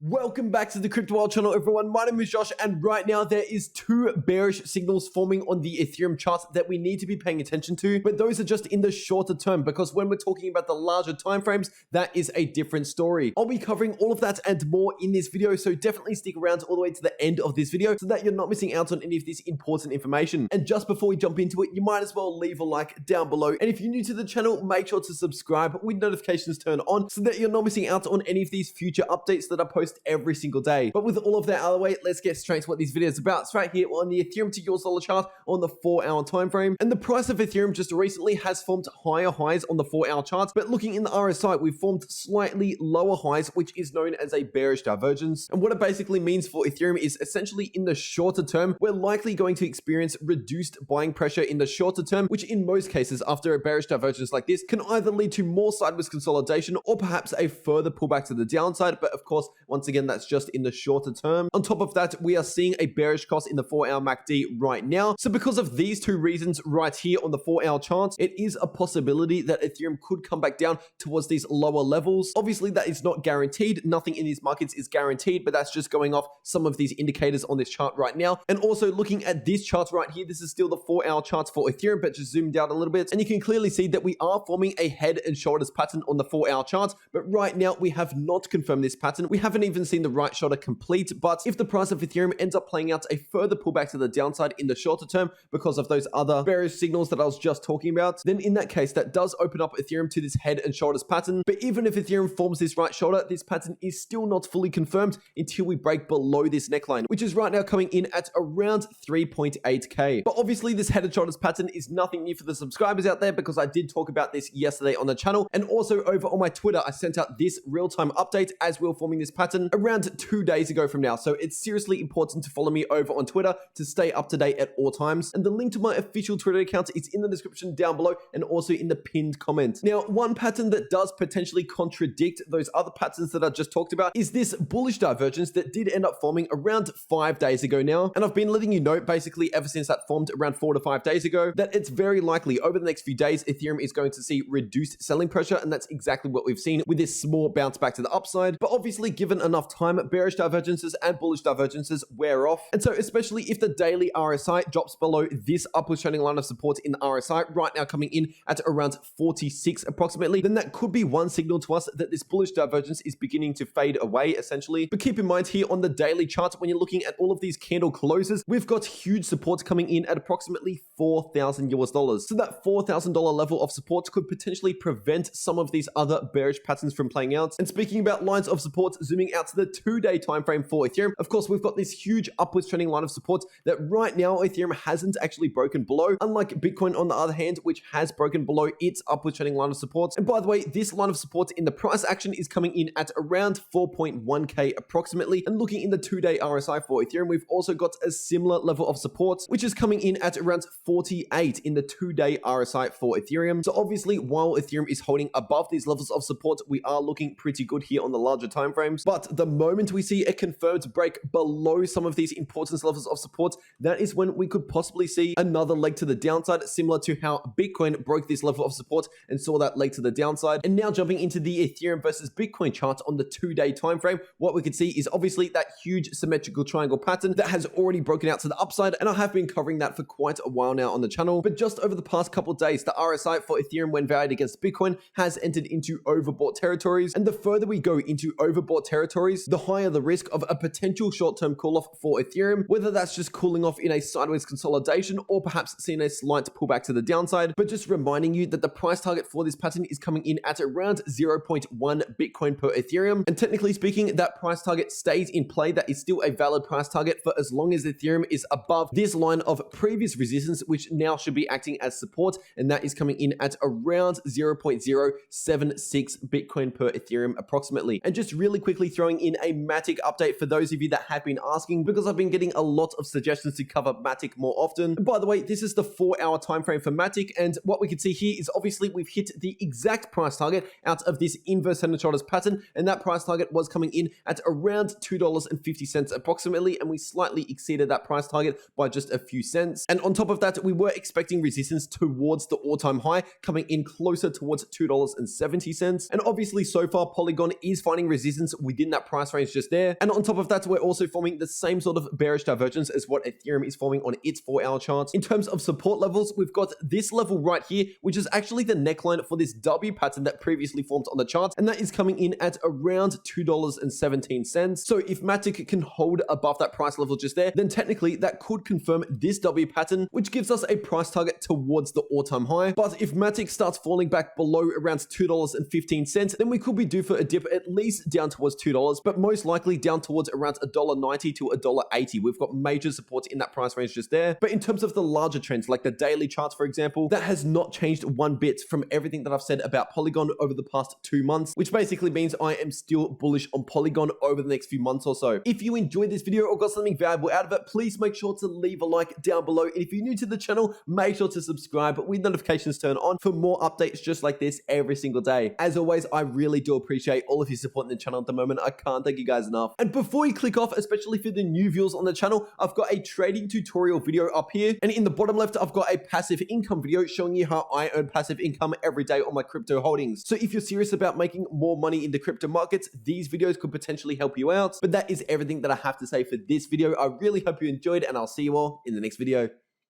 Welcome back to the cryptowrld channel, everyone. My name is Josh, and right now there is two bearish signals forming on the Ethereum chart that we need to be paying attention to, but those are just in the shorter term, because when we're talking about the larger timeframes, that is a different story. I'll be covering all of that and more in this video, so definitely stick around all the way to the end of this video so that you're not missing out on any of this important information. And just before we jump into it, you might as well leave a like down below, and if you're new to the channel, make sure to subscribe with notifications turned on so that you're not missing out on any of these future updates that I post every single day. But with all of that out of the way, let's get straight to what this video is about. It's right here on the Ethereum to US dollar chart on the 4-hour time frame. And the price of Ethereum just recently has formed higher highs on the 4-hour chart, but looking in the RSI, we've formed slightly lower highs, which is known as a bearish divergence. And what it basically means for Ethereum is essentially in the shorter term, we're likely going to experience reduced buying pressure in the shorter term, which in most cases after a bearish divergence like this can either lead to more sideways consolidation or perhaps a further pullback to the downside. But of course, once again, that's just in the shorter term. On top of that, we are seeing a bearish cross in the 4-hour MACD right now. So because of these two reasons right here on the 4-hour chart, it is a possibility that Ethereum could come back down towards these lower levels. Obviously, that is not guaranteed. Nothing in these markets is guaranteed, but that's just going off some of these indicators on this chart right now. And also looking at this chart right here, this is still the 4-hour chart for Ethereum, but just zoomed out a little bit. And you can clearly see that we are forming a head and shoulders pattern on the 4-hour chart. But right now, we have not confirmed this pattern. We haven't even seen the right shoulder complete, but if the price of Ethereum ends up playing out a further pullback to the downside in the shorter term because of those other bearish signals that I was just talking about, then in that case, that does open up Ethereum to this head and shoulders pattern. But even if Ethereum forms this right shoulder, this pattern is still not fully confirmed until we break below this neckline, which is right now coming in at around 3.8k. But obviously this head and shoulders pattern is nothing new for the subscribers out there, because I did talk about this yesterday on the channel, and also over on my Twitter, I sent out this real-time update as we were forming this pattern around 2 days ago from now. So it's seriously important to follow me over on Twitter to stay up to date at all times. And the link to my official Twitter account is in the description down below and also in the pinned comment. Now, one pattern that does potentially contradict those other patterns that I just talked about is this bullish divergence that did end up forming around 5 days ago now. And I've been letting you know basically ever since that formed around 4 to 5 days ago that it's very likely over the next few days, Ethereum is going to see reduced selling pressure. And that's exactly what we've seen with this small bounce back to the upside. But obviously, given enough time, bearish divergences and bullish divergences wear off. And so especially if the daily RSI drops below this upward trending line of support in the RSI, right now coming in at around 46 approximately, then that could be one signal to us that this bullish divergence is beginning to fade away essentially. But keep in mind here on the daily chart, when you're looking at all of these candle closes, we've got huge supports coming in at approximately $4,000. So that $4,000 level of support could potentially prevent some of these other bearish patterns from playing out. And speaking about lines of support, zooming out to the 2-day time frame for Ethereum, of course, we've got this huge upwards trending line of support that right now Ethereum hasn't actually broken below, unlike Bitcoin on the other hand, which has broken below its upwards trending line of support. And by the way, this line of support in the price action is coming in at around 4.1k approximately. And looking in the 2-day RSI for Ethereum, we've also got a similar level of support, which is coming in at around 48 in the 2-day RSI for Ethereum. So obviously, while Ethereum is holding above these levels of support, we are looking pretty good here on the larger timeframes. But the moment we see a confirmed break below some of these important levels of support, that is when we could possibly see another leg to the downside, similar to how Bitcoin broke this level of support and saw that leg to the downside. And now jumping into the Ethereum versus Bitcoin chart on the 2-day time frame, what we could see is obviously that huge symmetrical triangle pattern that has already broken out to the upside, and I have been covering that for quite a while now on the channel. But just over the past couple of days, the RSI for Ethereum when valued against Bitcoin has entered into overbought territories, and the further we go into overbought territories, the higher the risk of a potential short-term cool-off for Ethereum, whether that's just cooling off in a sideways consolidation or perhaps seeing a slight pullback to the downside. But just reminding you that the price target for this pattern is coming in at around 0.1 Bitcoin per Ethereum, and technically speaking, that price target stays in play. That is still a valid price target for as long as Ethereum is above this line of previous resistance, which now should be acting as support, and that is coming in at around 0.076 Bitcoin per Ethereum approximately. And just really quickly throwing in a MATIC update for those of you that have been asking, because I've been getting a lot of suggestions to cover MATIC more often. And by the way, this is the 4-hour time frame for MATIC, and what we can see here is obviously we've hit the exact price target out of this inverse head and shoulders pattern, and that price target was coming in at around $2.50 approximately, and we slightly exceeded that price target by just a few cents. And on top of that, we were expecting resistance towards the all-time high, coming in closer towards $2.70. And obviously so far Polygon is finding resistance within that price range just there. And on top of that, we're also forming the same sort of bearish divergence as what Ethereum is forming on its 4-hour chart. In terms of support levels, we've got this level right here, which is actually the neckline for this W pattern that previously formed on the chart, and that is coming in at around $2.17. So if MATIC can hold above that price level just there, then technically that could confirm this W pattern, which gives us a price target towards the all-time high. But if MATIC starts falling back below around $2.15, then we could be due for a dip at least down towards $2, but most likely down towards around $1.90 to $1.80. We've got major supports in that price range just there. But in terms of the larger trends, like the daily charts, for example, that has not changed one bit from everything that I've said about Polygon over the past 2 months, which basically means I am still bullish on Polygon over the next few months or so. If you enjoyed this video or got something valuable out of it, please make sure to leave a like down below. And if you're new to the channel, make sure to subscribe with notifications turned on for more updates just like this every single day. As always, I really do appreciate all of you supporting the channel at the moment. I can't thank you guys enough. And before you click off, especially for the new viewers on the channel, I've got a trading tutorial video up here. And in the bottom left, I've got a passive income video showing you how I earn passive income every day on my crypto holdings. So if you're serious about making more money in the crypto markets, these videos could potentially help you out. But that is everything that I have to say for this video. I really hope you enjoyed, and I'll see you all in the next video.